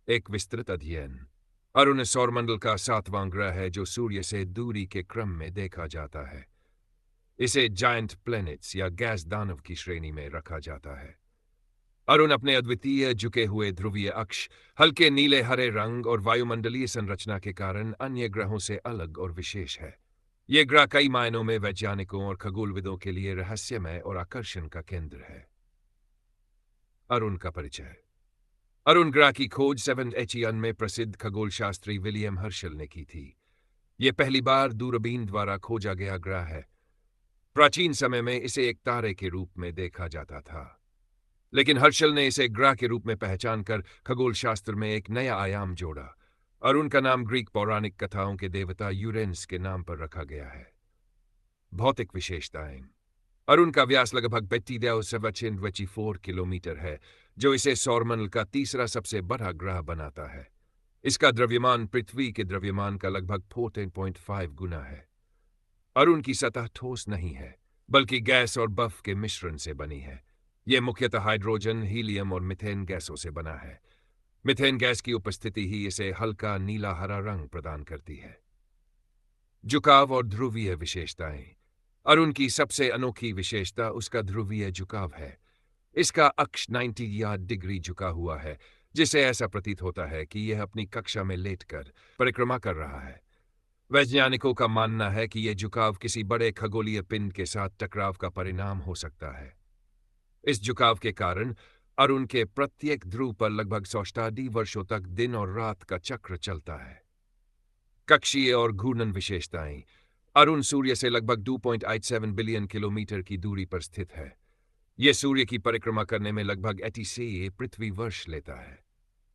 एक विस्तृत अध्ययन। अरुण सौरमंडल का 7वां ग्रह है जो सूर्य से दूरी के क्रम में देखा जाता है। इसे जायंट प्लैनेट्स या गैस दानव की श्रेणी में रखा जाता है। अरुण अपने अद्वितीय झुके हुए ध्रुवीय अक्ष, हल्के नीले हरे रंग और वायुमंडलीय संरचना के कारण अन्य ग्रहों से अलग और विशेष है। ये ग्रह कई मायनों में वैज्ञानिकों और खगोलविदों के लिए रहस्यमय और आकर्षण का केंद्र है। अरुण का परिचय। अरुण ग्रह की खोज 7 में प्रसिद्ध खगोलशास्त्री विलियम हर्शल ने की थी। यह पहली बार दूरबीन द्वारा खोजा गया ग्रह है। प्राचीन समय में इसे एक तारे के रूप में देखा जाता था, लेकिन हर्शल ने इसे ग्रह के रूप में पहचानकर खगोलशास्त्र में एक नया आयाम जोड़ा। अरुण का नाम ग्रीक पौराणिक कथाओं के देवता यूरेनस के नाम पर रखा गया है। भौतिक विशेषताएं। अरुण का व्यास लगभग 32,724 किलोमीटर है, जो इसे सौरमंडल का तीसरा सबसे बड़ा ग्रह बनाता है। इसका द्रव्यमान पृथ्वी के द्रव्यमान का लगभग 14.5 गुना है। अरुण की सतह ठोस नहीं है, बल्कि गैस और बर्फ के मिश्रण से बनी है। यह मुख्यतः हाइड्रोजन, हीलियम और मीथेन गैसों से बना है। मीथेन गैस की उपस्थिति ही इसे हल्का नीला हरा रंग प्रदान करती है। झुकाव और ध्रुवीय विशेषताएं। अरुण की सबसे अनोखी विशेषता उसका ध्रुवीय झुकाव है। इसका अक्ष 90 डिग्री झुका हुआ है, जिससे ऐसा प्रतीत होता है कि यह अपनी कक्षा में लेटकर परिक्रमा कर रहा है। वैज्ञानिकों का मानना है कि यह झुकाव किसी बड़े खगोलीय पिंड के साथ टकराव का परिणाम हो सकता है। इस झुकाव के कारण अरुण के प्रत्येक ध्रुव पर लगभग 100 वर्षों तक दिन और रात का चक्र चलता है। कक्षीय और घूर्णन विशेषताएं। अरुण सूर्य से लगभग 2.87 बिलियन किलोमीटर की दूरी पर स्थित है। यह सूर्य की परिक्रमा करने में लगभग 86 पृथ्वी वर्ष लेता है।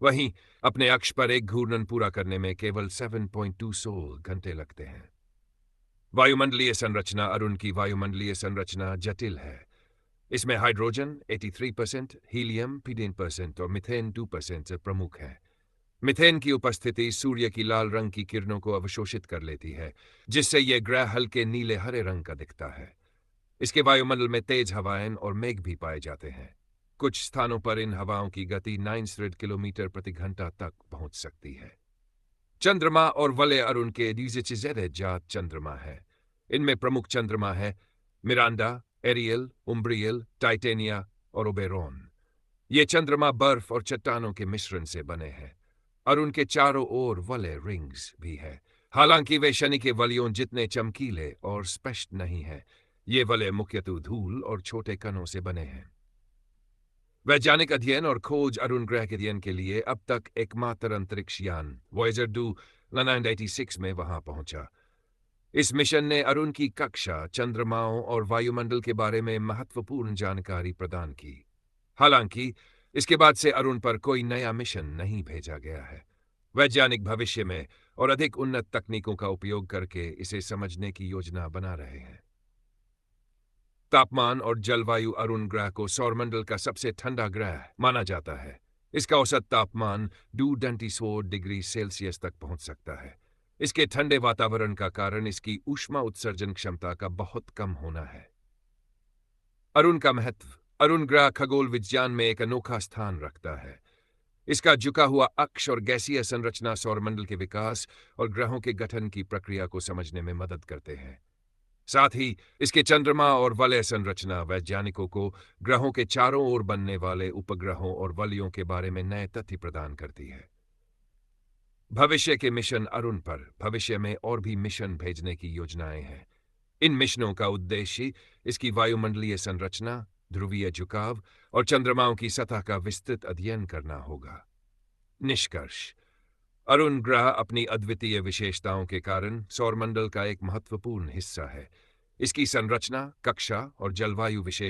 वहीं अपने अक्ष पर एक घूर्णन पूरा करने में केवल 7.2 घंटे लगते हैं। वायुमंडलीय संरचना। अरुण की वायुमंडलीय संरचना जटिल है। इसमें हाइड्रोजन 83%, हीलियम 15% और मीथेन 2% प्रमुख है। मीथेन की उपस्थिति सूर्य की लाल रंग की किरणों को अवशोषित कर लेती है, जिससे यह ग्रह हल्के नीले हरे रंग का दिखता है। इसके वायुमंडल में तेज हवाएं और मेघ भी पाए जाते हैं। कुछ स्थानों पर इन हवाओं की गति 900 किलोमीटर प्रति घंटा तक पहुंच सकती है। चंद्रमा और वलय। अरुण के डीजेड जात चंद्रमा है। इनमें प्रमुख चंद्रमा है मिरांडा, एरियल, उम्ब्रियल, टाइटेनिया और ओबेरोन। ये चंद्रमा बर्फ और चट्टानों के मिश्रण से बने हैं। अरुण के चारों ओर वलय रिंग्स भी है, हालांकि वे शनि के वलयों जितने चमकीले और स्पष्ट नहीं है। ये वलय मुख्यतः धूल और छोटे कणों से बने हैं। वैज्ञानिक अध्ययन और खोज। अरुण ग्रह के अध्ययन के लिए अब तक एकमात्र अंतरिक्ष यान वॉयेजर 2 1986 में वहां पहुंचा। इस मिशन ने अरुण की कक्षा, चंद्रमाओं और वायुमंडल के बारे में महत्वपूर्ण जानकारी प्रदान की। हालांकि इसके बाद से अरुण पर कोई नया मिशन नहीं भेजा गया है। वैज्ञानिक भविष्य में और अधिक उन्नत तकनीकों का उपयोग करके इसे समझने की योजना बना रहे हैं। तापमान और जलवायु। अरुण ग्रह को सौरमंडल का सबसे ठंडा ग्रह माना जाता है। इसका औसत तापमान 224 डिग्री सेल्सियस तक पहुंच सकता है। इसके ठंडे वातावरण का कारण इसकी ऊष्मा उत्सर्जन क्षमता का बहुत कम होना है। अरुण का महत्व। अरुण ग्रह खगोल विज्ञान में एक अनोखा स्थान रखता है। इसका झुका हुआ अक्ष और गैसीय संरचना सौरमंडल के विकास और ग्रहों के गठन की प्रक्रिया को समझने में मदद करते हैं। साथ ही इसके चंद्रमा और वलय संरचना वैज्ञानिकों को ग्रहों के चारों ओर बनने वाले उपग्रहों और वलयों के बारे में नए तथ्य प्रदान करती है। भविष्य के मिशन। अरुण पर भविष्य में और भी मिशन भेजने की योजनाएं हैं। इन मिशनों का उद्देश्य इसकी वायुमंडलीय संरचना, ध्रुवीय झुकाव और चंद्रमाओं की सतह का विस्तृत अध्ययन करना होगा। निष्कर्ष। अरुण ग्रह अपनी अद्वितीय विशेषताओं के कारण सौरमंडल का एक महत्वपूर्ण हिस्सा है। इसकी संरचना, कक्षा और जलवायु विशेष